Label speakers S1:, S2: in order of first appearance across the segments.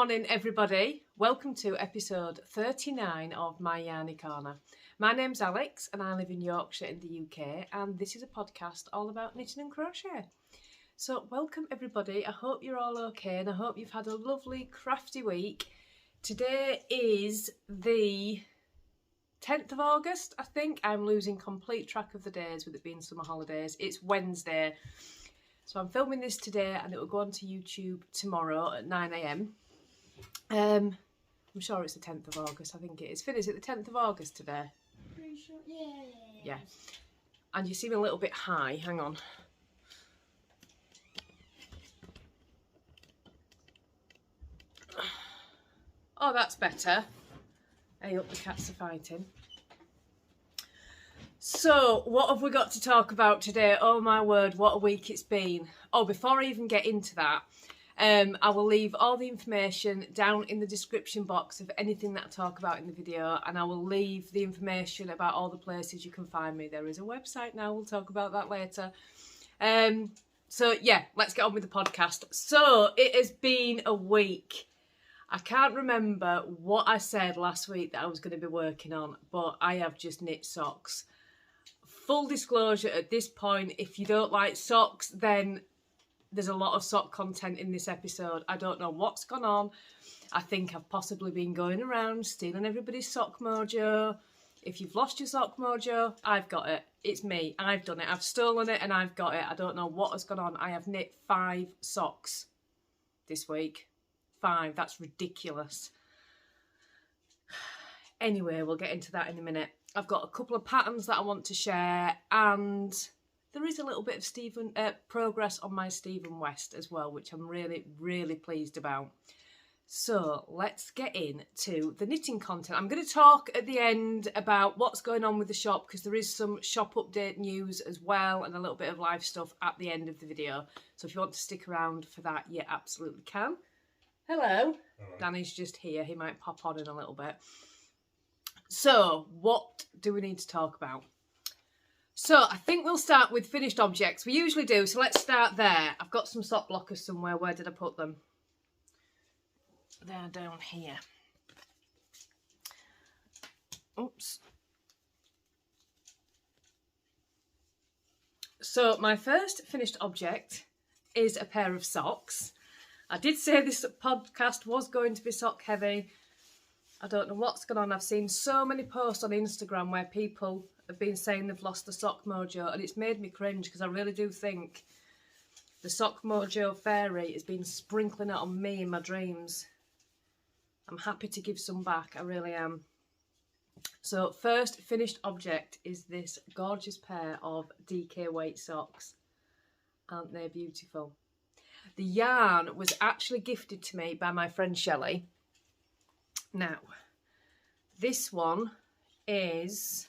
S1: morning, everybody. Welcome to episode 39 of my Yarny Corner. My name's Alex and I live in Yorkshire in the UK, and this is a podcast all about knitting and crochet. So welcome everybody. I hope you're all okay and I hope you've had a lovely crafty week. Today is the 10th of August, I think. I'm losing complete track of the days with it being summer holidays. It's Wednesday. So I'm filming this today and it will go on to YouTube tomorrow at 9 AM. I'm sure it's the 10th of August, I think it is. Finn, is it the 10th of August today?
S2: Pretty sure, yeah.
S1: Yeah. And you seem a little bit high, hang on. Oh, that's better. Hey up, the cats are fighting. So, what have we got to talk about today? Oh my word, what a week it's been. Oh, before I even get into that, I will leave all the information down in the description box of anything that I talk about in the video, and I will leave the information about all the places you can find me. There is a website now, we'll talk about that later. So yeah, let's get on with the podcast. So, it has been a week. I can't remember what I said last week that I was going to be working on, but I have just knit socks. Full disclosure at this point, if you don't like socks, then there's a lot of sock content in this episode. I don't know what's gone on. I think I've possibly been going around stealing everybody's sock mojo. If you've lost your sock mojo, I've got it. It's me. I've done it. I've stolen it and I've got it. I don't know what has gone on. I have knit 5 socks this week. 5. That's ridiculous. Anyway, we'll get into that in a minute. I've got a couple of patterns that I want to share, and there is a little bit of progress on my Stephen West as well, which I'm really, really pleased about. So let's get into the knitting content. I'm going to talk at the end about what's going on with the shop, because there is some shop update news as well and a little bit of live stuff at the end of the video. So if you want to stick around for that, you absolutely can. Hello. Hello. Danny's just here. He might pop on in a little bit. So, what do we need to talk about? So, I think we'll start with finished objects. We usually do, so let's start there. I've got some sock blockers somewhere. Where did I put them? They're down here. Oops. So, my first finished object is a pair of socks. I did say this podcast was going to be sock heavy. I don't know what's going on. I've seen so many posts on Instagram where people have been saying they've lost the sock mojo, and it's made me cringe because I really do think the sock mojo fairy has been sprinkling it on me in my dreams. I'm happy to give some back, I really am. So first finished object is this gorgeous pair of DK weight socks. Aren't they beautiful? The yarn was actually gifted to me by my friend Shelley. Now, this one is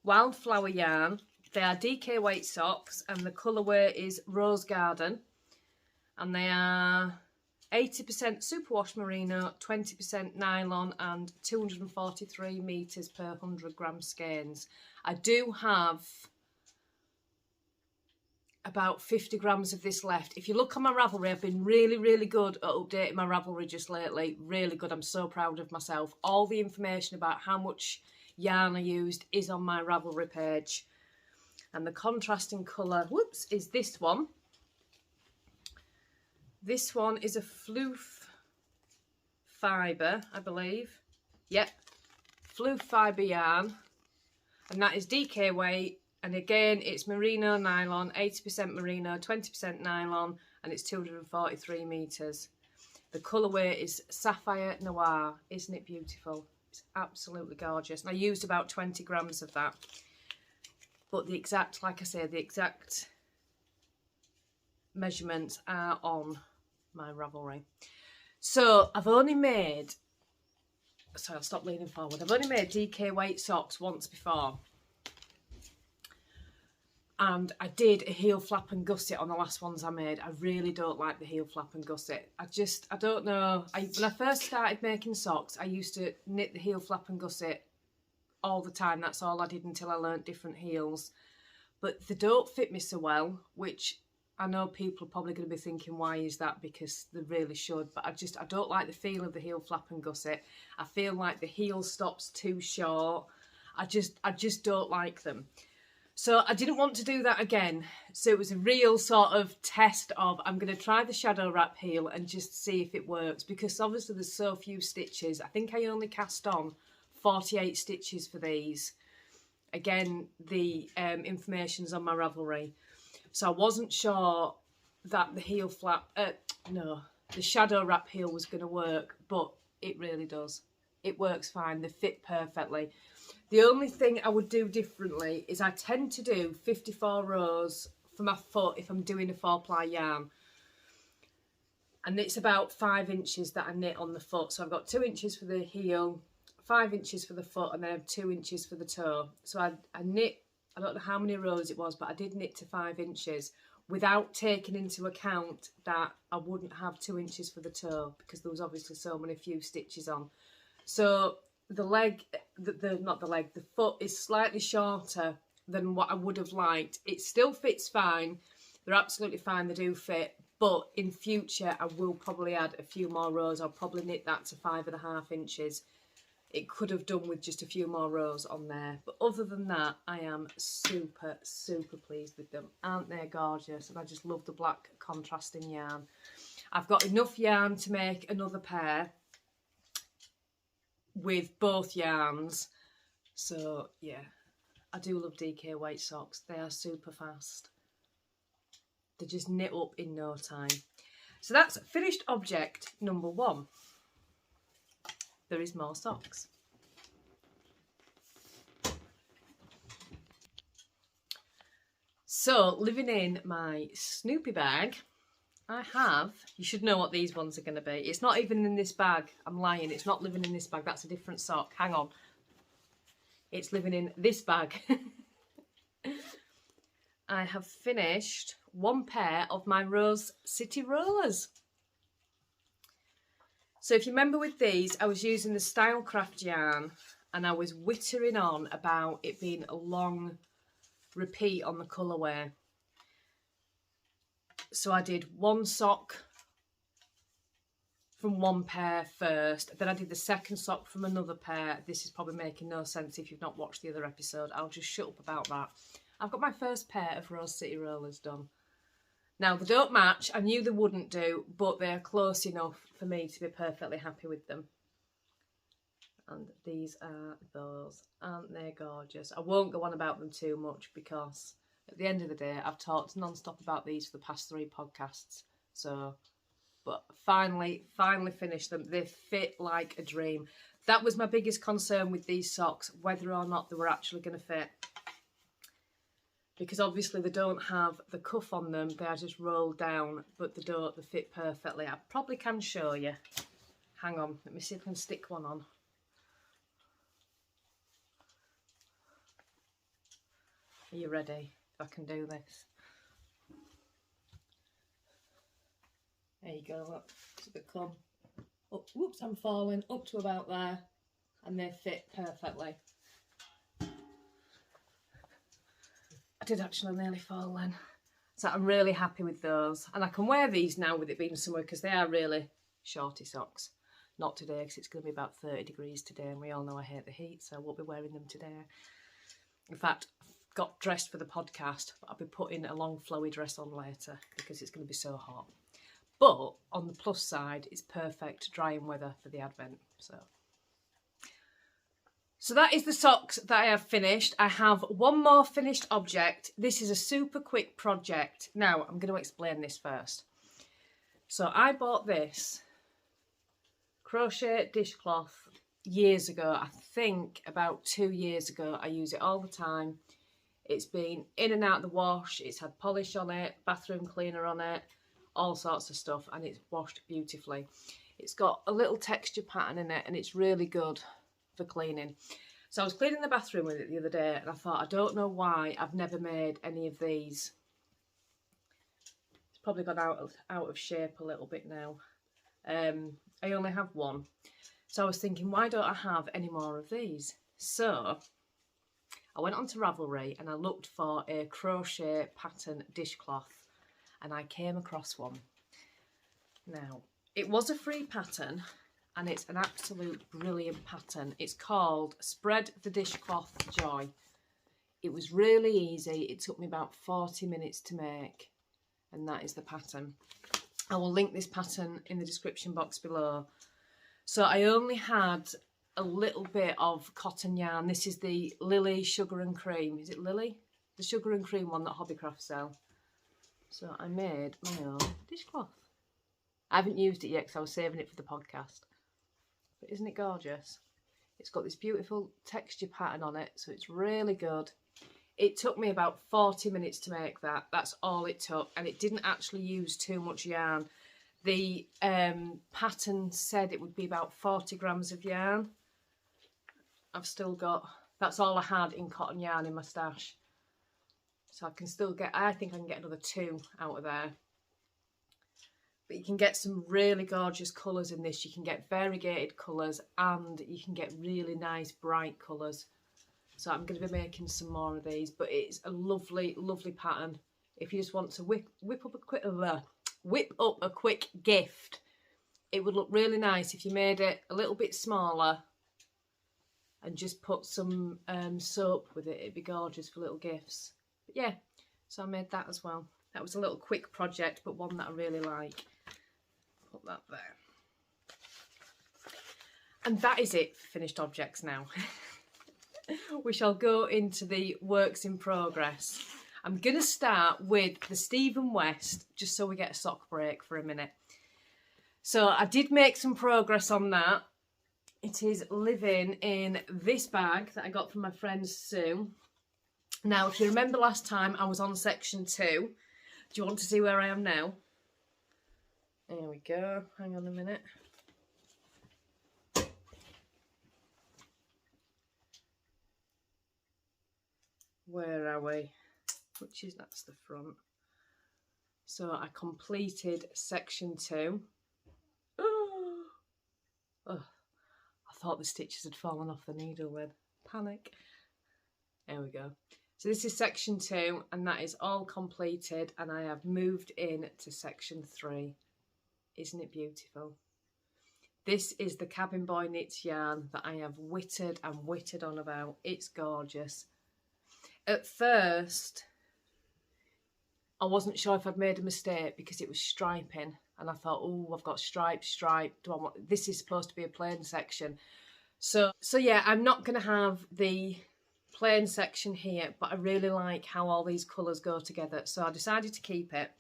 S1: Wildflower yarn. They are DK weight socks and the colourway is Rose Garden. And they are 80% superwash merino, 20% nylon and 243 metres per 100 gram skeins. I do have about 50 grams of this left. If you look on my Ravelry, I've been really, really good at updating my Ravelry just lately. Really good. I'm so proud of myself. All the information about how much yarn I used is on my Ravelry page. And the contrasting colour, whoops, is this one. This one is a floof fibre, I believe. Yep, floof fibre yarn. And that is DK weight. And again, it's merino nylon, 80% merino, 20% nylon, and it's 243 metres. The colourway is Sapphire Noir. Isn't it beautiful? It's absolutely gorgeous. And I used about 20 grams of that. But the exact, like I say, the exact measurements are on my Ravelry. So I've only made, sorry, I'll stop leaning forward. I've only made DK weight socks once before. And I did a heel flap and gusset on the last ones I made. I really don't like the heel flap and gusset. I don't know. When I first started making socks, I used to knit the heel flap and gusset all the time. That's all I did until I learnt different heels. But they don't fit me so well, which I know people are probably going to be thinking, why is that? Because they really should, but I don't like the feel of the heel flap and gusset. I feel like the heel stops too short. I just don't like them. So I didn't want to do that again. So it was a real sort of test of, I'm going to try the shadow wrap heel and just see if it works, because obviously there's so few stitches. I think I only cast on 48 stitches for these. Again, the information's on my Ravelry. So I wasn't sure that the heel flap, the shadow wrap heel was going to work, but it really does. It works fine. They fit perfectly. The only thing I would do differently is I tend to do 54 rows for my foot if I'm doing a 4-ply yarn. And it's about 5 inches that I knit on the foot. So I've got 2 inches for the heel, 5 inches for the foot, and then I have 2 inches for the toe. So I knit, I don't know how many rows it was, but I did knit to 5 inches without taking into account that I wouldn't have 2 inches for the toe, because there was obviously so many few stitches on. So the leg, the foot is slightly shorter than what I would have liked. It still fits fine. They're absolutely fine. They do fit. But in future, I will probably add a few more rows. I'll probably knit that to 5.5 inches. It could have done with just a few more rows on there. But other than that, I am super, super pleased with them. Aren't they gorgeous? And I just love the black contrasting yarn. I've got enough yarn to make another pair with both yarns. So yeah, I do love DK weight socks. They are super fast. They just knit up in no time. So that's finished object number 1. There is more socks. So living in my Snoopy bag, I have, you should know what these ones are going to be. It's not even in this bag. I'm lying. It's not living in this bag. That's a different sock. Hang on. It's living in this bag. I have finished 1 pair of my Rose City rollers. So if you remember with these, I was using the Stylecraft yarn and I was whittering on about it being a long repeat on the colourway. So I did 1 sock from 1 pair first, then I did the second sock from another pair. This is probably making no sense if you've not watched the other episode. I'll just shut up about that. I've got my first pair of Rose City rollers done. Now, they don't match. I knew they wouldn't do, but they're close enough for me to be perfectly happy with them. And these are those. Aren't they gorgeous? I won't go on about them too much because at the end of the day, I've talked non-stop about these for the past 3 podcasts. So, but finally finished them. They fit like a dream. That was my biggest concern with these socks, whether or not they were actually going to fit. Because obviously they don't have the cuff on them. They are just rolled down, but they don't. They fit perfectly. I probably can show you. Hang on. Let me see if I can stick one on. Are you ready? If I can do this. There you go, look. So they come up, whoops, I'm falling, up to about there, and they fit perfectly. I did actually nearly fall then. So I'm really happy with those. And I can wear these now with it being summer because they are really shorty socks. Not today because it's going to be about 30 degrees today and we all know I hate the heat, so I won't be wearing them today. In fact, got dressed for the podcast, but I'll be putting a long flowy dress on later because it's going to be so hot. But on the plus side, it's perfect drying weather for the Advent. So that is the socks that I have finished. I have 1 more finished object. This is a super quick project. Now, I'm going to explain this first. So I bought this crochet dishcloth years ago. I think about 2 years ago. I use it all the time. It's been in and out of the wash. It's had polish on it, bathroom cleaner on it, all sorts of stuff, and it's washed beautifully. It's got a little texture pattern in it and it's really good for cleaning. So I was cleaning the bathroom with it the other day and I thought, I don't know why I've never made any of these. It's probably gone out of shape a little bit now. I only have 1. So I was thinking, why don't I have any more of these? So I went onto Ravelry and I looked for a crochet pattern dishcloth. and I came across one. Now, it was a free pattern, and it's an absolute brilliant pattern. It's called Spread the Dishcloth Joy. It was really easy. It took me about 40 minutes to make, and that is the pattern. I will link this pattern in the description box below. So I only had a little bit of cotton yarn. This is the Lily Sugar and Cream. Is it Lily? The Sugar and Cream one that Hobbycraft sell. So I made my own dishcloth. I haven't used it yet because I was saving it for the podcast. But isn't it gorgeous? It's got this beautiful texture pattern on it, so it's really good. It took me about 40 minutes to make that. That's all it took, and it didn't actually use too much yarn. The pattern said it would be about 40 grams of yarn. I've still got, that's all I had in cotton yarn in my stash. So I can still get, I think I can get another 2 out of there. But you can get some really gorgeous colours in this. You can get variegated colours, and you can get really nice bright colours. So I'm going to be making some more of these, but it's a lovely, lovely pattern. If you just want to whip up a quick gift, it would look really nice if you made it a little bit smaller and just put some soap with it. It'd be gorgeous for little gifts. But yeah, so I made that as well. That was a little quick project, but one that I really like. Put that there. And that is it for finished objects now. We shall go into the works in progress. I'm going to start with the Stephen West, just so we get a sock break for a minute. So I did make some progress on that. It is living in this bag that I got from my friend Sue. Now, if you remember last time, I was on section 2. Do you want to see where I am now? There we go. Hang on a minute. Where are we? That's the front. So I completed section 2. Oh, I thought the stitches had fallen off the needle then. Panic. There we go. So this is section 2, and that is all completed, and I have moved in to section 3. Isn't it beautiful? This is the Cabin Boy Knits yarn that I have whittered and whittered on about. It's gorgeous. At first, I wasn't sure if I'd made a mistake because it was striping, and I thought, oh, I've got stripe. Do I want, this is supposed to be a plain section. So yeah, I'm not going to have the plain section here, but I really like how all these colours go together. So I decided to keep it,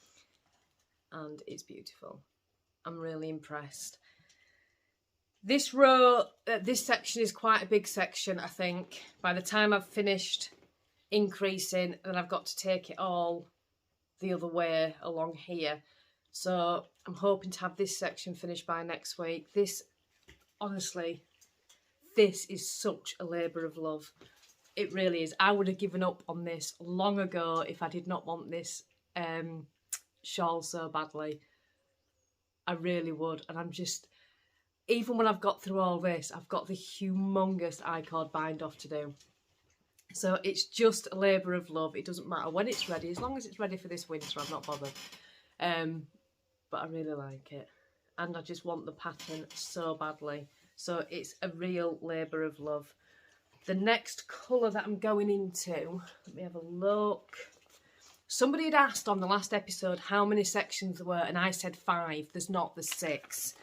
S1: and it's beautiful. I'm really impressed. This row, this section is quite a big section, I think. By the time I've finished increasing, then I've got to take it all the other way along here. So I'm hoping to have this section finished by next week. This, honestly, this is such a labour of love. It really is. I would have given up on this long ago if I did not want this shawl so badly. I really would. And I'm just, even when I've got through all this, I've got the humongous I-cord bind off to do. So it's just a labour of love. It doesn't matter when it's ready. As long as it's ready for this winter, I'm not bothered. But I really like it. And I just want the pattern so badly. So it's a real labour of love. The next colour that I'm going into, let me have a look. Somebody had asked on the last episode how many sections there were, and I said 5. There's not, there's 6.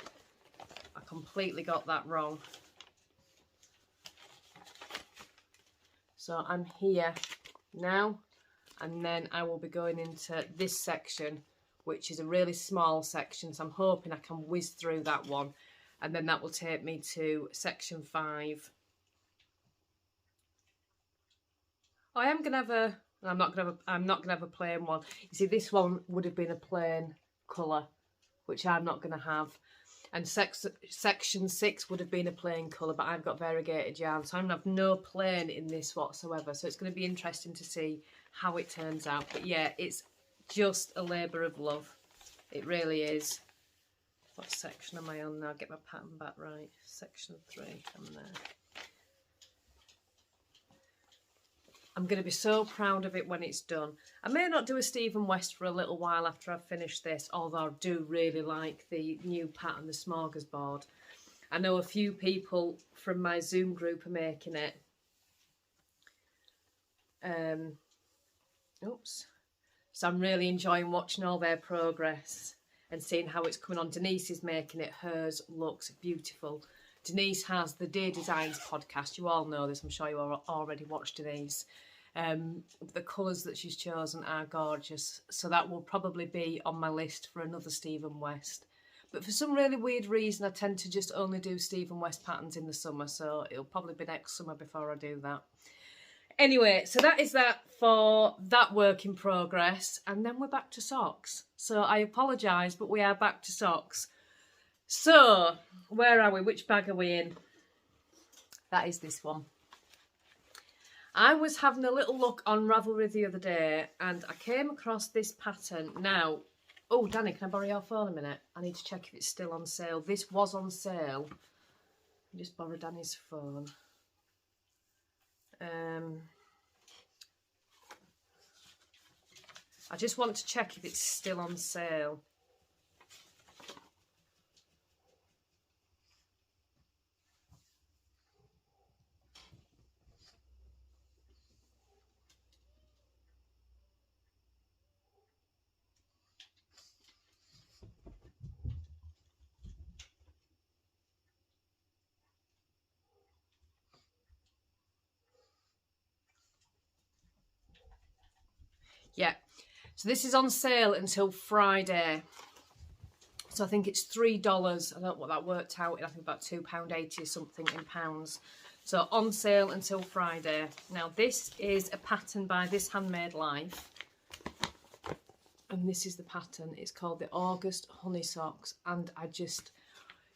S1: I completely got that wrong. So I'm here now, and then I will be going into this section, which is a really small section. So I'm hoping I can whiz through that one, and then that will take me to section 5. I am gonna have a, I'm not gonna have a plain one. You see, this one would have been a plain colour, which I'm not gonna have. And section 6 would have been a plain colour, but I've got variegated yarn, so I'm going to have no plain in this whatsoever. So it's going to be interesting to see how it turns out. But yeah, it's just a labour of love. It really is. What section am I on now? Get my pattern back right. Section 3, I'm there. I'm going to be so proud of it when it's done. I may not do a Stephen West for a little while after I've finished this, although I do really like the new pattern, the smorgasbord. I know a few people from my Zoom group are making it. Oops. So I'm really enjoying watching all their progress and seeing how it's coming on. Denise is making it. Hers looks beautiful. Denise has the Dear Designs podcast. You all know this. I'm sure you all already watched Denise. The colours that she's chosen are gorgeous. So that will probably be on my list for another Stephen West. But for some really weird reason, I tend to just only do Stephen West patterns in the summer. So it'll probably be next summer before I do that. Anyway, so that is that for that work in progress. And then we're back to socks. So I apologise, but we are back to socks. So, where are we? Which bag are we in? That is this one. I was having a little look on Ravelry the other day and I came across this pattern. Now, oh, Danny, can I borrow your phone a minute? I need to check if it's still on sale. This was on sale. I'll just borrow Danny's phone. I just want to check if it's still on sale. Yeah, so this is on sale until Friday. So I think it's $3. I don't know what that worked out. I think about £2.80 or something in pounds. So on sale until Friday. Now this is a pattern by This Handmade Life. And this is the pattern. It's called the August Honey Socks. And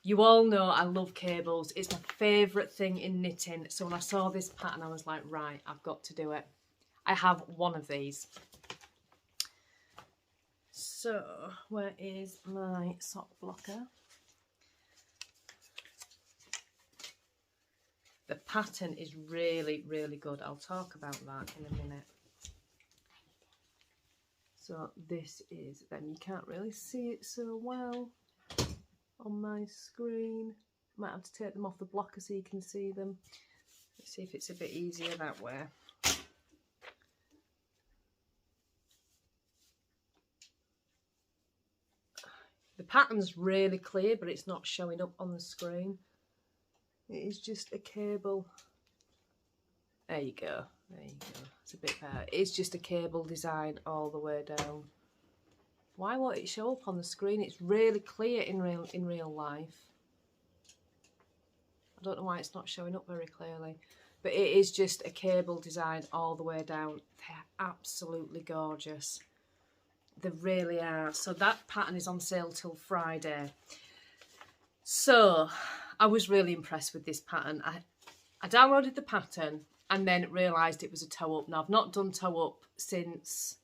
S1: you all know I love cables. It's my favourite thing in knitting. So when I saw this pattern, I was like, right, I've got to do it. I have one of these. So, where is my sock blocker? The pattern is really, really good. I'll talk about that in a minute. So, this is them. You can't really see it so well on my screen. Might have to take them off the blocker so you can see them. Let's see if it's a bit easier that way. The pattern's really clear, but it's not showing up on the screen. It is just a cable. There you go. There you go. It's a bit better. It's just a cable design all the way down. Why won't it show up on the screen? It's really clear in real life. I don't know why it's not showing up very clearly. But it is just a cable design all the way down. They're absolutely gorgeous. They really are. So that pattern is on sale till Friday. So I was really impressed with this pattern. I downloaded the pattern and then realised it was a toe up. Now I've not done toe up since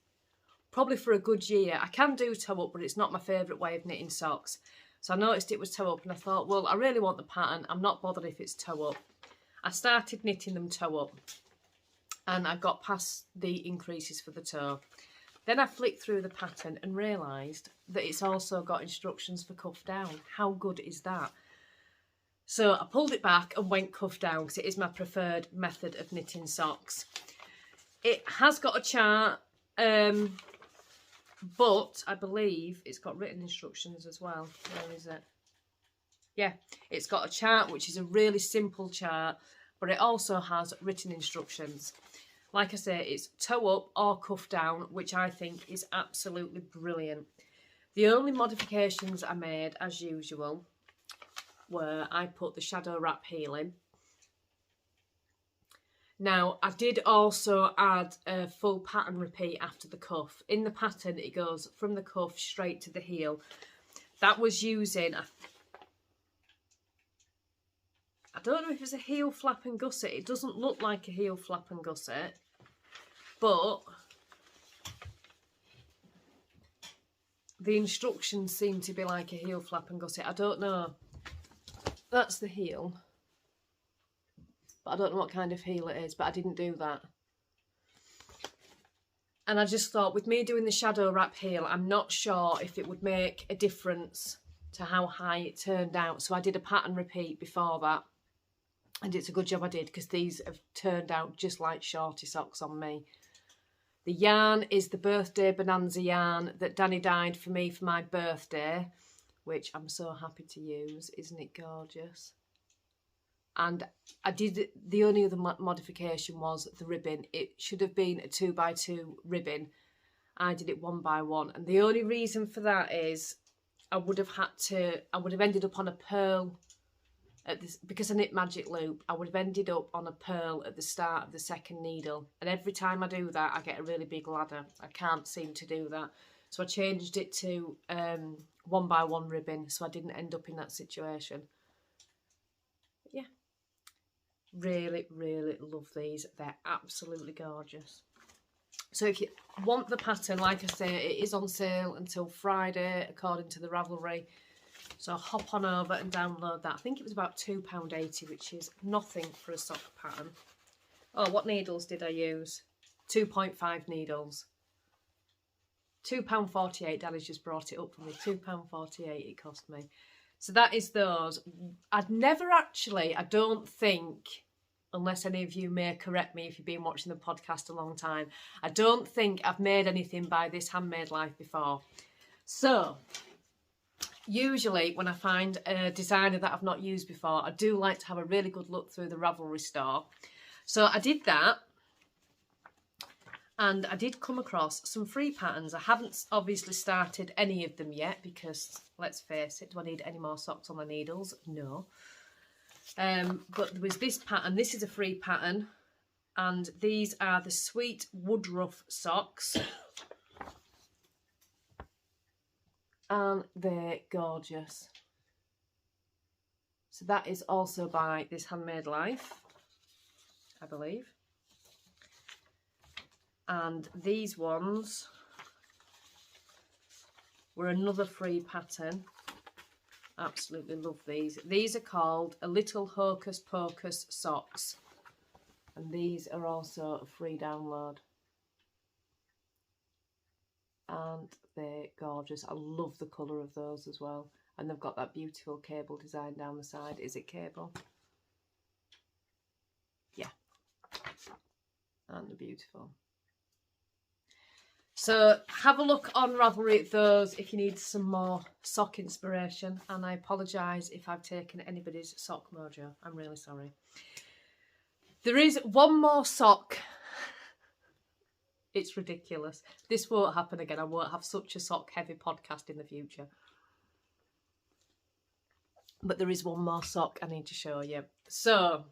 S1: probably for a good year. I can do toe up, but it's not my favourite way of knitting socks. So I noticed it was toe up and I thought, well, I really want the pattern. I'm not bothered if it's toe up. I started knitting them toe up and I got past the increases for the toe. Then I flicked through the pattern and realised that it's also got instructions for cuff down. How good is that? So I pulled it back and went cuff down because it is my preferred method of knitting socks. It has got a chart, but I believe it's got written instructions as well. Where is it? Yeah, it's got a chart, which is a really simple chart, but it also has written instructions. Like I say, it's toe up or cuff down, which I think is absolutely brilliant. The only modifications I made, as usual, were I put the shadow wrap heel in. Now, I did also add a full pattern repeat after the cuff. In the pattern, it goes from the cuff straight to the heel. That was using, I don't know if it's a heel flap and gusset. It doesn't look like a heel flap and gusset, but the instructions seem to be like a heel flap and gusset. I don't know. That's the heel. But I don't know what kind of heel it is, but I didn't do that. And I just thought, with me doing the shadow wrap heel, I'm not sure if it would make a difference to how high it turned out. So I did a pattern repeat before that. And it's a good job I did, because these have turned out just like shorty socks on me. The yarn is the birthday bonanza yarn that Danny dyed for me for my birthday, which I'm so happy to use. Isn't it gorgeous? And I did, the only other modification was the ribbon. It should have been a 2x2 ribbon. I did it 1x1. And the only reason for that is I would have ended up on a pearl at this, because I knit magic loop. I would have ended up on a pearl at the start of the second needle. And every time I do that, I get a really big ladder. I can't seem to do that. So I changed it to 1x1 ribbon, so I didn't end up in that situation. But yeah. Really, really love these. They're absolutely gorgeous. So if you want the pattern, like I say, it is on sale until Friday, according to the Ravelry. So hop on over and download that. I think it was about £2.80, which is nothing for a sock pattern. Oh, what needles did I use? 2.5 needles. £2.48. Danny's just brought it up for me. £2.48 it cost me. So that is those. I'd never actually, I don't think, unless any of you may correct me if you've been watching the podcast a long time, I don't think I've made anything by this Handmade Life before. So usually when I find a designer that I've not used before, I do like to have a really good look through the Ravelry store. So I did that, and I did come across some free patterns. I haven't obviously started any of them yet, because let's face it, do I need any more socks on my needles? No. But there was this pattern. This is a free pattern, and these are the Sweet Woodrruff socks. And they're gorgeous. So that is also by this Handmade Life, I believe. And these ones were another free pattern. Absolutely love these. These are called A Little Hocus Pocus Socks. And these are also a free download. And they're gorgeous. I love the colour of those as well. And they've got that beautiful cable design down the side. Is it cable? Yeah. And they're beautiful. So have a look on Ravelry at those if you need some more sock inspiration. And I apologise if I've taken anybody's sock mojo. I'm really sorry. There is one more sock. It's ridiculous. This won't happen again. I won't have such a sock heavy podcast in the future. But there is one more sock I need to show you. So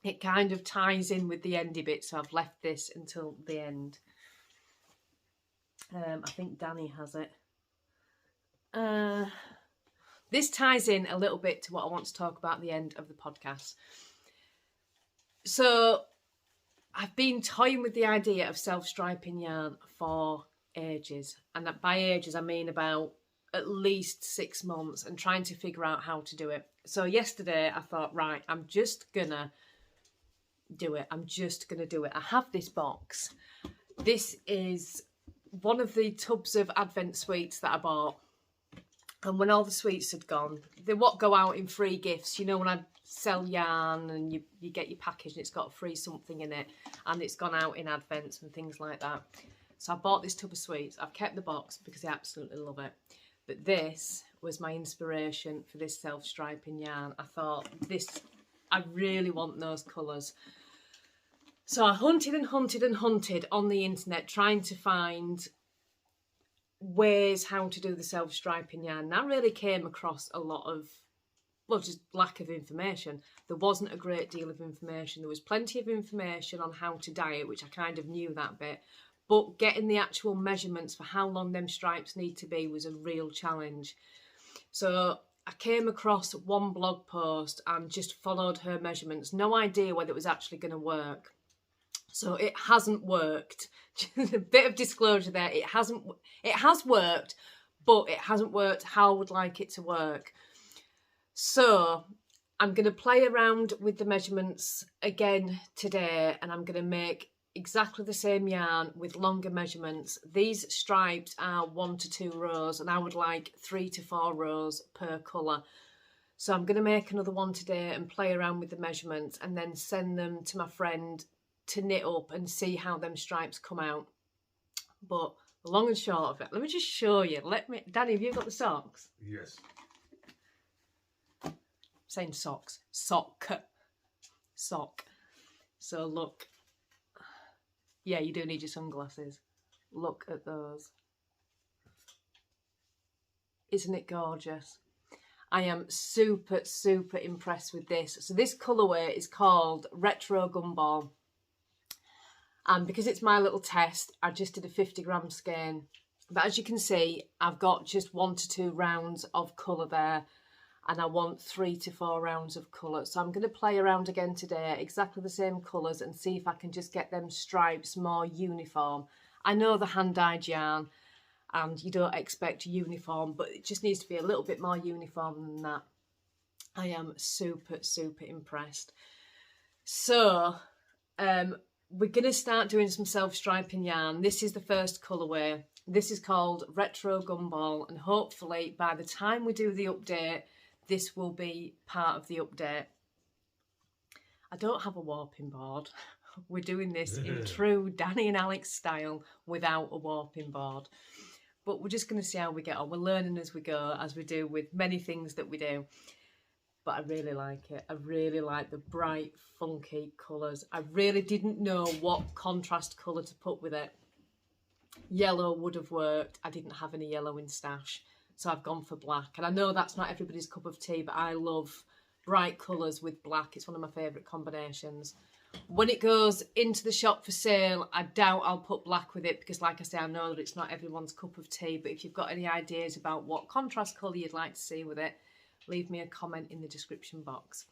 S1: it kind of ties in with the endy bit. So I've left this until the end. I think Danny has it. This ties in a little bit to what I want to talk about at the end of the podcast. So I've been toying with the idea of self-striping yarn for ages. And by ages, I mean about at least 6 months, and trying to figure out how to do it. So yesterday I thought, right, I'm just gonna do it. I'm just gonna do it. I have this box. This is one of the tubs of Advent sweets that I bought. And when all the sweets had gone, they what go out in free gifts. You know, when I sell yarn and you get your package and it's got free something in it, and it's gone out in Advents and things like that. So I bought this tub of sweets. I've kept the box because I absolutely love it. But this was my inspiration for this self-striping yarn. I thought, I really want those colours. So I hunted and hunted and hunted on the internet, trying to find ways how to do the self-striping yarn. And I really came across a lot of, well, just lack of information. There wasn't a great deal of information. There was plenty of information on how to dye it, which I kind of knew that bit. But getting the actual measurements for how long them stripes need to be was a real challenge. So I came across one blog post and just followed her measurements. No idea whether it was actually going to work. So it hasn't worked. A bit of disclosure there. It has worked, but it hasn't worked how I would like it to work. So I'm going to play around with the measurements again today, and I'm going to make exactly the same yarn with longer measurements. These stripes are 1 to 2 rows, and I would like 3 to 4 rows per colour. So I'm going to make another one today and play around with the measurements, and then send them to my friend to knit up and see how them stripes come out. But the long and short of it, let me just show you. Danny, have you got the socks?
S2: Yes.
S1: I'm saying socks. Sock. So look. Yeah, you do need your sunglasses. Look at those. Isn't it gorgeous? I am super, super impressed with this. So this colourway is called Retro Gumball. And because it's my little test, I just did a 50-gram skein. But as you can see, I've got just 1 to 2 rounds of colour there. And I want 3 to 4 rounds of colour. So I'm going to play around again today, exactly the same colours, and see if I can just get them stripes more uniform. I know the hand-dyed yarn, and you don't expect uniform, but it just needs to be a little bit more uniform than that. I am super, super impressed. So, we're going to start doing some self-striping yarn. This is the first colourway. This is called Retro Gumball, and hopefully by the time we do the update, this will be part of the update. I don't have a warping board. We're doing this in true Danny and Alex style without a warping board. But we're just going to see how we get on. We're learning as we go, as we do with many things that we do. But I really like it. I really like the bright, funky colours. I really didn't know what contrast colour to put with it. Yellow would have worked. I didn't have any yellow in stash, so I've gone for black. And I know that's not everybody's cup of tea, but I love bright colours with black. It's one of my favourite combinations. When it goes into the shop for sale, I doubt I'll put black with it because, like I say, I know that it's not everyone's cup of tea. But if you've got any ideas about what contrast colour you'd like to see with it, leave me a comment in the description box.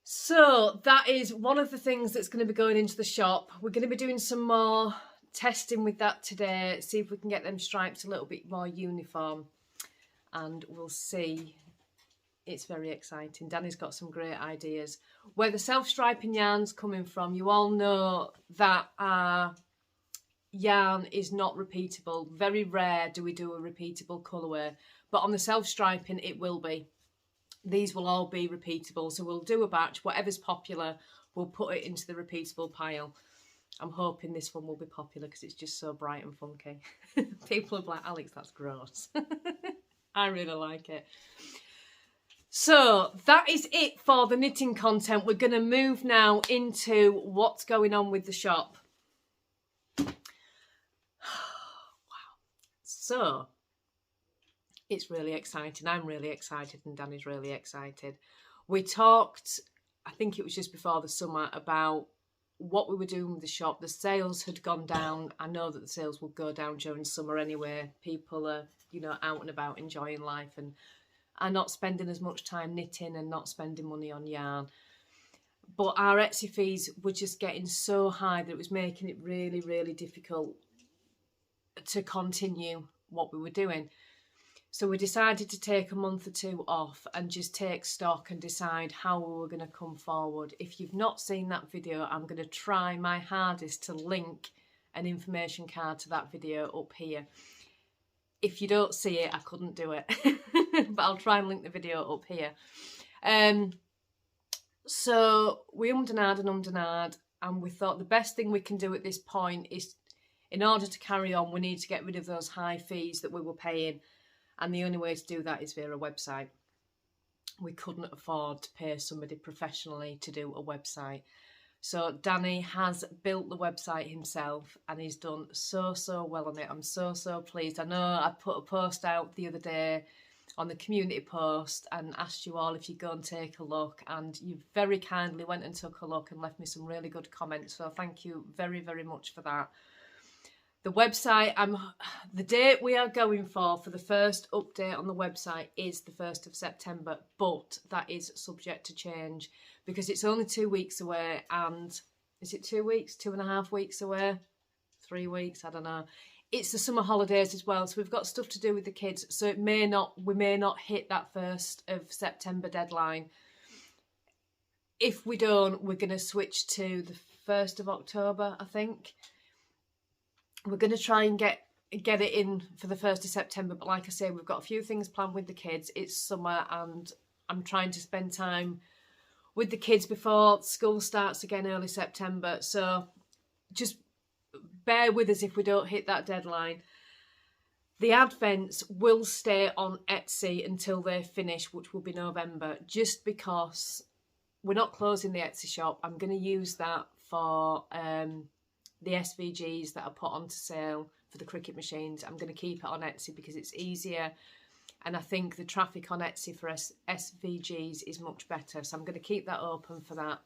S1: So that is one of the things that's going to be going into the shop. We're going to be doing some more testing with that today, see if we can get them stripes a little bit more uniform, and we'll see. It's very exciting. Danny's got some great ideas. Where the self-striping yarn's coming from, you all know that our yarn is not repeatable. Very rare do we do a repeatable colourway, but on the self-striping it will be. These will all be repeatable, so we'll do a batch. Whatever's popular, we'll put it into the repeatable pile. I'm hoping this one will be popular because it's just so bright and funky. People are like, Alex, that's gross. I really like it. So that is it for the knitting content. We're going to move now into what's going on with the shop. Wow. So it's really exciting. I'm really excited and Danny's really excited. We talked, I think it was just before the summer, about what we were doing with the shop. The sales had gone down. I know that the sales will go down during summer anyway. People are, you know, out and about enjoying life and are not spending as much time knitting and not spending money on yarn. But our Etsy fees were just getting so high that it was making it really, really difficult to continue what we were doing. So we decided to take a month or two off and just take stock and decide how we were going to come forward. If you've not seen that video, I'm going to try my hardest to link an information card to that video up here. If you don't see it, I couldn't do it. But I'll try and link the video up here. So we ummed and ahed, and we thought the best thing we can do at this point is, in order to carry on, we need to get rid of those high fees that we were paying. And the only way to do that is via a website. We couldn't afford to pay somebody professionally to do a website. So Danny has built the website himself and he's done so well on it. I'm so pleased. I know I put a post out the other day on the community post and asked you all if you go and take a look, and you very kindly went and took a look and left me some really good comments. So thank you very much for that. The website, the date we are going for the first update on the website is the 1st of September, but that is subject to change because it's only 2 weeks away. And is it 2 weeks, 2.5 weeks away, 3 weeks? I don't know. It's the summer holidays as well, so we've got stuff to do with the kids. So we may not hit that 1st of September deadline. If we don't, we're going to switch to the 1st of October, I think. We're going to try and get it in for the 1st of September, but like I say, we've got a few things planned with the kids. It's summer and I'm trying to spend time with the kids before school starts again early September, so just bear with us if we don't hit that deadline. The advents will stay on Etsy until they finish, which will be November, just because we're not closing the Etsy shop. I'm going to use that for the SVGs that are put onto sale for the Cricut machines. I'm going to keep it on Etsy because it's easier, and I think the traffic on Etsy for SVGs is much better, so I'm going to keep that open for that.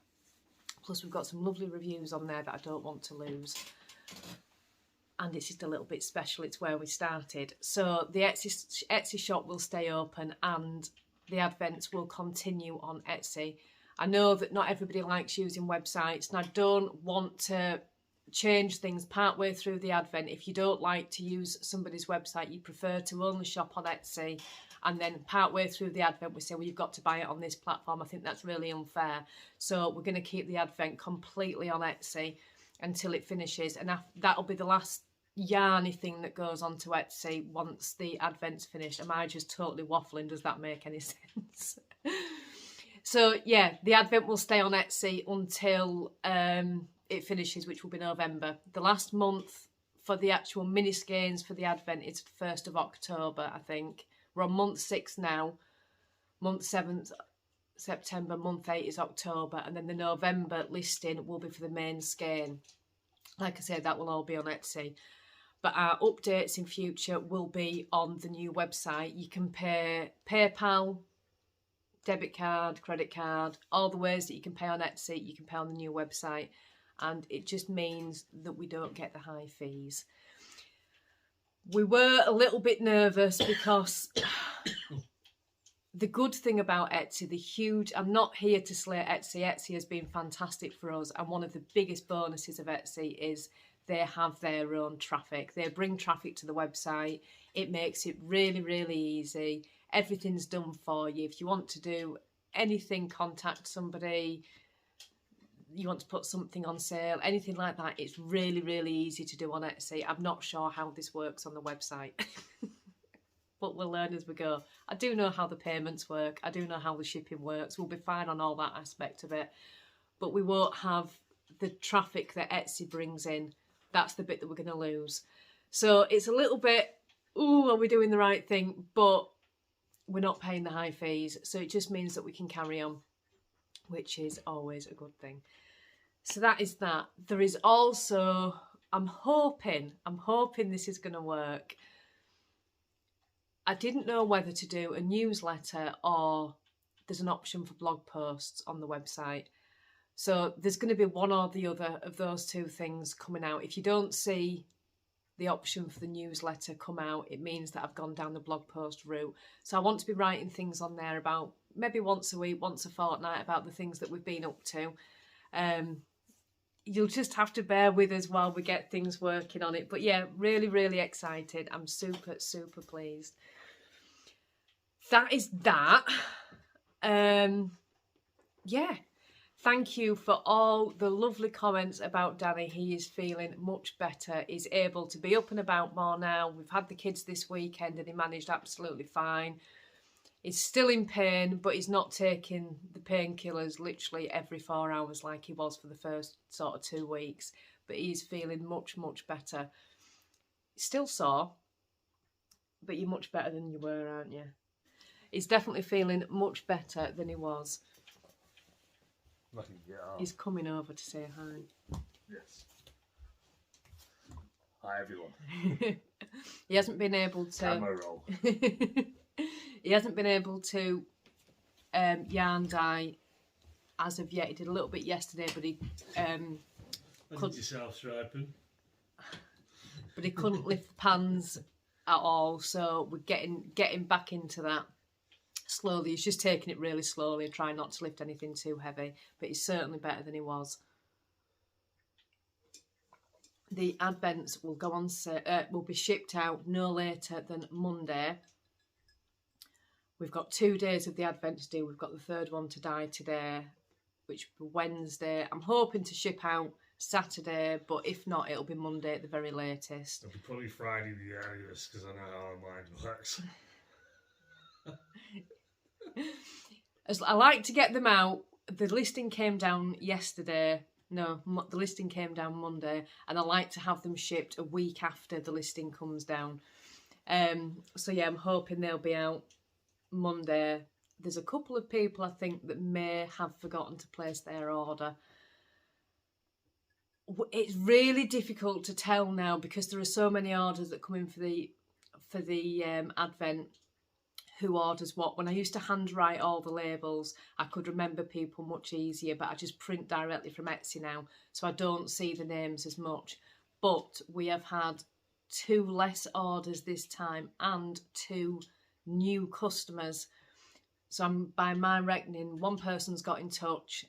S1: Plus we've got some lovely reviews on there that I don't want to lose, and it's just a little bit special. It's where we started. So the Etsy shop will stay open and the advents will continue on Etsy. I know that not everybody likes using websites, and I don't want to change things partway through the advent. If you don't like to use somebody's website, you prefer to only shop on Etsy, and then partway through the advent we say, well, you've got to buy it on this platform. I think that's really unfair. So we're going to keep the advent completely on Etsy until it finishes, and that'll be the last yarny thing that goes onto Etsy once the advent's finished. Am I just totally waffling? Does that make any sense? So yeah, the advent will stay on Etsy until it finishes, which will be November. The last month for the actual mini skeins for the advent is 1st of October, I think. We're on month 6 now. Month 7, September, month 8 is October, and then the November listing will be for the main skein. Like I said, that will all be on Etsy. But our updates in future will be on the new website. You can pay PayPal, debit card, credit card, all the ways that you can pay on Etsy, you can pay on the new website. And it just means that we don't get the high fees. We were a little bit nervous because the good thing about Etsy, I'm not here to slay Etsy. Etsy has been fantastic for us. And one of the biggest bonuses of Etsy is they have their own traffic. They bring traffic to the website. It makes it really, really easy. Everything's done for you. If you want to do anything, contact somebody, you want to put something on sale, anything like that, it's really, really easy to do on Etsy. I'm not sure how this works on the website, but we'll learn as we go. I do know how the payments work. I do know how the shipping works. We'll be fine on all that aspect of it, but we won't have the traffic that Etsy brings in. That's the bit that we're going to lose. So it's a little bit, ooh, are we doing the right thing? But we're not paying the high fees. So it just means that we can carry on, which is always a good thing. So that is that. There is also, I'm hoping this is going to work. I didn't know whether to do a newsletter or there's an option for blog posts on the website. So there's going to be one or the other of those two things coming out. If you don't see the option for the newsletter come out, it means that I've gone down the blog post route. So I want to be writing things on there about maybe once a week, once a fortnight, about the things that we've been up to. You'll just have to bear with us while we get things working on it. But yeah, really, really excited. I'm super, super pleased. That is that. Yeah. Thank you for all the lovely comments about Danny. He is feeling much better. He's able to be up and about more now. We've had the kids this weekend and he managed absolutely fine. He's still in pain, but he's not taking the painkillers literally every 4 hours like he was for the first sort of 2 weeks. But he's feeling much, much better. Still sore, but you're much better than you were, aren't you? He's definitely feeling much better than he was. He's coming over to say hi.
S2: Yes. Hi, everyone.
S1: He hasn't been able to...
S2: Camera roll.
S1: He hasn't been able to yarn dye as of yet. He did a little bit yesterday, but he
S3: couldn't self-striping.
S1: But he couldn't lift the pans at all. So we're getting back into that slowly. He's just taking it really slowly, trying not to lift anything too heavy. But he's certainly better than he was. The advents will go on. Will be shipped out no later than Monday. We've got 2 days of the advent to do. We've got the third one to dye today, which will be Wednesday. I'm hoping to ship out Saturday, but if not, it'll be Monday at the very latest.
S3: It'll be probably Friday the earliest, because I know how my mind works.
S1: As I like to get them out. The listing came down yesterday. No, the listing came down Monday, and I like to have them shipped a week after the listing comes down. So yeah, I'm hoping they'll be out Monday. There's a couple of people I think that may have forgotten to place their order. It's really difficult to tell now because there are so many orders that come in for the Advent. Who orders what? When I used to handwrite all the labels, I could remember people much easier, but I just print directly from Etsy now, so I don't see the names as much. But we have had 2 less orders this time and 2 new customers. So by my reckoning, 1 person's got in touch.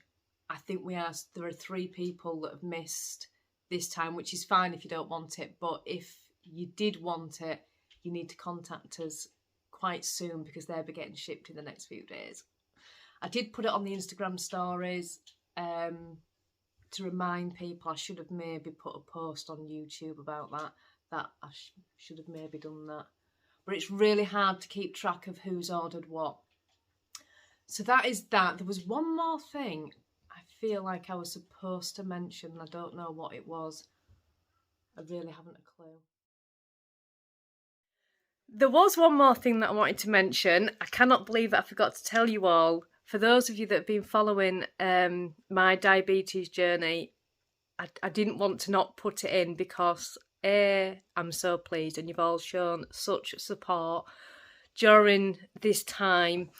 S1: I think there are 3 people that have missed this time, which is fine if you don't want it. But if you did want it, you need to contact us quite soon because they'll be getting shipped in the next few days. I did put it on the Instagram stories to remind people. I should have maybe put a post on YouTube about that. I should have maybe done that. But it's really hard to keep track of who's ordered what. So that is that. There was one more thing I feel like I was supposed to mention. I don't know what it was. I really haven't a clue. There was one more thing that I wanted to mention. I cannot believe that I forgot to tell you all. For those of you that have been following my diabetes journey, I didn't want to not put it in because I'm so pleased and you've all shown such support during this time.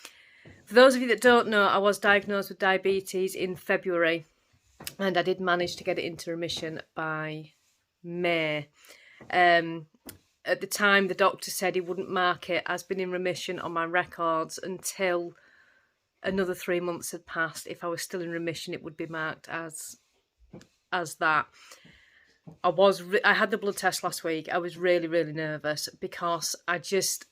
S1: For those of you that don't know, I was diagnosed with diabetes in February and I did manage to get it into remission by May. At the time, the doctor said he wouldn't mark it as being in remission on my records until another 3 months had passed. If I was still in remission, it would be marked as that. I had the blood test last week. I was really, really nervous because I just,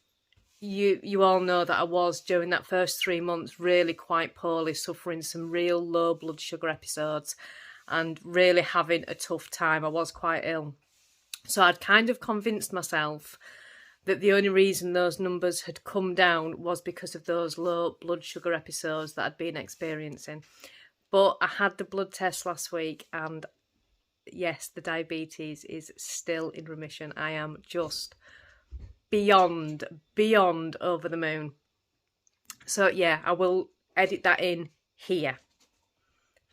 S1: you all know that I was, during that first 3 months, really quite poorly, suffering some real low blood sugar episodes and really having a tough time. I was quite ill. So I'd kind of convinced myself that the only reason those numbers had come down was because of those low blood sugar episodes that I'd been experiencing. But I had the blood test last week and yes, the diabetes is still in remission. I am just beyond over the moon. So yeah, I will edit that in here.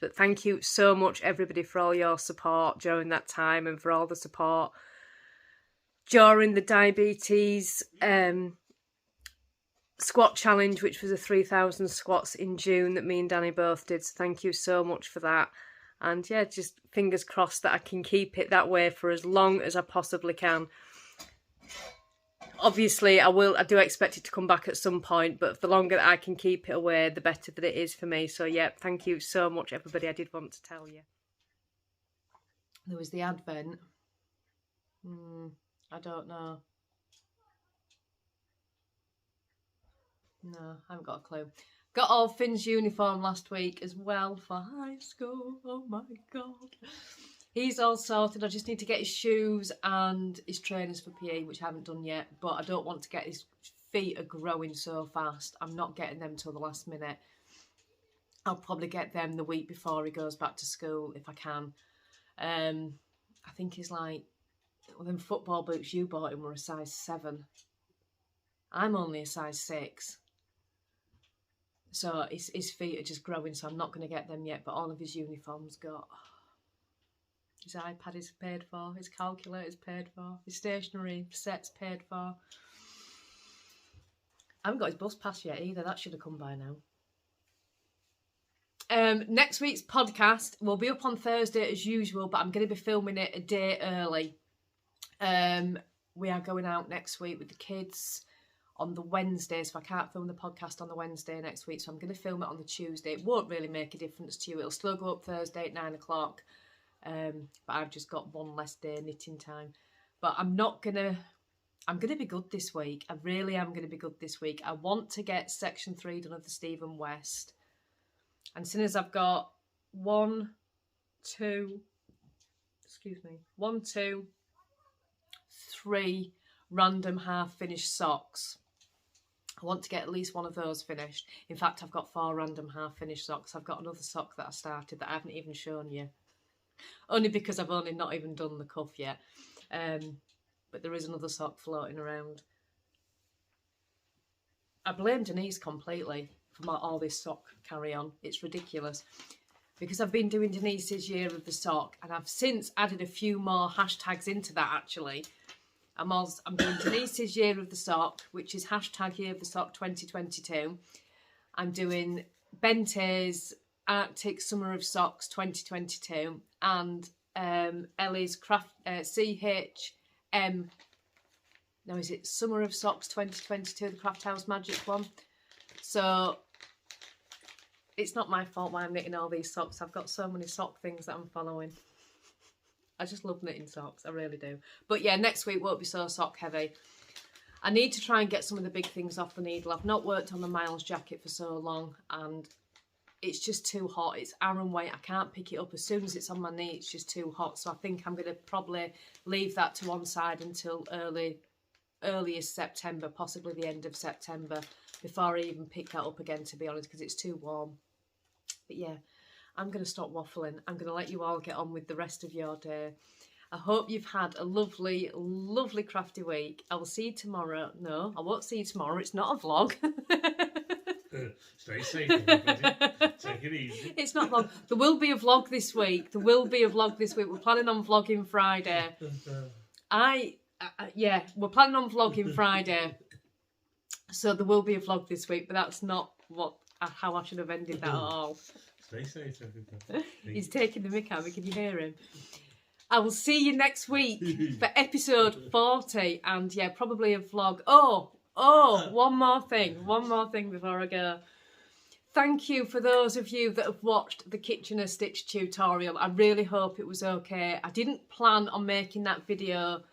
S1: But thank you so much, everybody, for all your support during that time and for all the support during the diabetes squat challenge, which was a 3,000 squats in June that me and Danny both did. So thank you so much for that. And yeah, just fingers crossed that I can keep it that way for as long as I possibly can. Obviously, I do expect it to come back at some point, but the longer that I can keep it away, the better that it is for me. So yeah, thank you so much, everybody. I did want to tell you. There was the Advent. I don't know. No, I haven't got a clue. Got all Finn's uniform last week as well for high school. Oh my God. He's all sorted. I just need to get his shoes and his trainers for PE, which I haven't done yet. But I don't want to get his feet are growing so fast. I'm not getting them till the last minute. I'll probably get them the week before he goes back to school if I can. I think he's like, well, them football boots you bought him were a size 7. I'm only a size 6. So his feet are just growing, so I'm not going to get them yet. But all of his uniforms got... His iPad is paid for, his calculator is paid for, his stationery set's paid for. I haven't got his bus pass yet either. That should have come by now. Next week's podcast will be up on Thursday as usual, but I'm going to be filming it a day early. We are going out next week with the kids on the Wednesday, so I can't film the podcast on the Wednesday next week, so I'm going to film it on the Tuesday. It won't really make a difference to you. It'll still go up Thursday at 9 o'clock. But I've just got one less day knitting time. But I'm gonna be good this week. I really am gonna be good this week. I want to get section 3 done of the Stephen West. And as soon as I've got 1, 2, excuse me, 1, 2, 3 random half finished socks. I want to get at least one of those finished. In fact, I've got 4 random half finished socks. I've got another sock that I started that I haven't even shown you. Only because I've only not even done the cuff yet. But there is another sock floating around. I blame Denise completely for all this sock carry on. It's ridiculous. Because I've been doing Denise's year of the sock, and I've since added a few more hashtags into that actually. I'm doing Denise's year of the sock, which is hashtag year of the sock 2022. I'm doing Bente's Arctic Summer of Socks 2022, and Ellie's craft CHM. Now is it Summer of Socks 2022, the Craft House Magic one? So it's not my fault why I'm knitting all these socks. I've got so many sock things that I'm following. I just love knitting socks, I really do. But yeah, next week won't be so sock heavy. I need to try and get some of the big things off the needle. I've not worked on the Miles jacket for so long, and it's just too hot. It's Aran weight. I can't pick it up. As soon as it's on my knee, it's just too hot. So I think I'm going to probably leave that to one side until earliest September, possibly the end of September, before I even pick that up again, to be honest, because it's too warm. But yeah, I'm going to stop waffling. I'm going to let you all get on with the rest of your day. I hope you've had a lovely, lovely crafty week. I will see you tomorrow. No, I won't see you tomorrow. It's not a vlog.
S3: Stay safe, everybody. Take it easy.
S1: It's not vlog. There will be a vlog this week. There will be a vlog this week. We're planning on vlogging Friday. Yeah, we're planning on vlogging Friday. So there will be a vlog this week, but that's not how I should have ended that at all.
S3: Stay safe, everybody.
S1: He's taking the mick out of me. Can you hear him? I will see you next week for episode 40, and yeah, probably a vlog. Oh, one more thing before I go. Thank you for those of you that have watched the Kitchener Stitch tutorial. I really hope it was okay. I didn't plan on making that video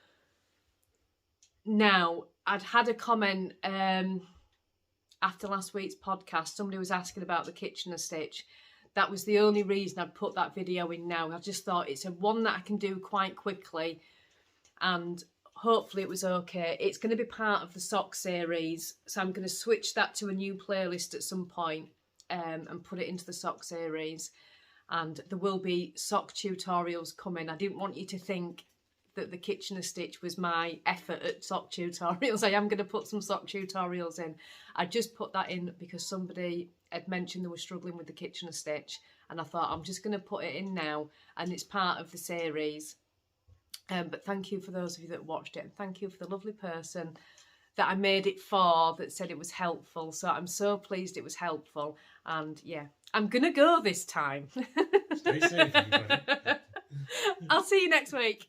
S1: now. I'd had a comment after last week's podcast. Somebody was asking about the Kitchener Stitch. That was the only reason I'd put that video in now. I just thought it's one that I can do quite quickly, and hopefully it was okay. It's going to be part of the sock series, so I'm going to switch that to a new playlist at some point and put it into the sock series. And there will be sock tutorials coming. I didn't want you to think that the Kitchener Stitch was my effort at sock tutorials. I am going to put some sock tutorials in. I just put that in because somebody had mentioned they were struggling with the Kitchener Stitch, and I thought I'm just going to put it in now, and it's part of the series. But thank you for those of you that watched it, and thank you for the lovely person that I made it for that said it was helpful. So I'm so pleased it was helpful, and yeah, I'm going to go this time.
S3: Stay safe, everybody.
S1: I'll see you next week.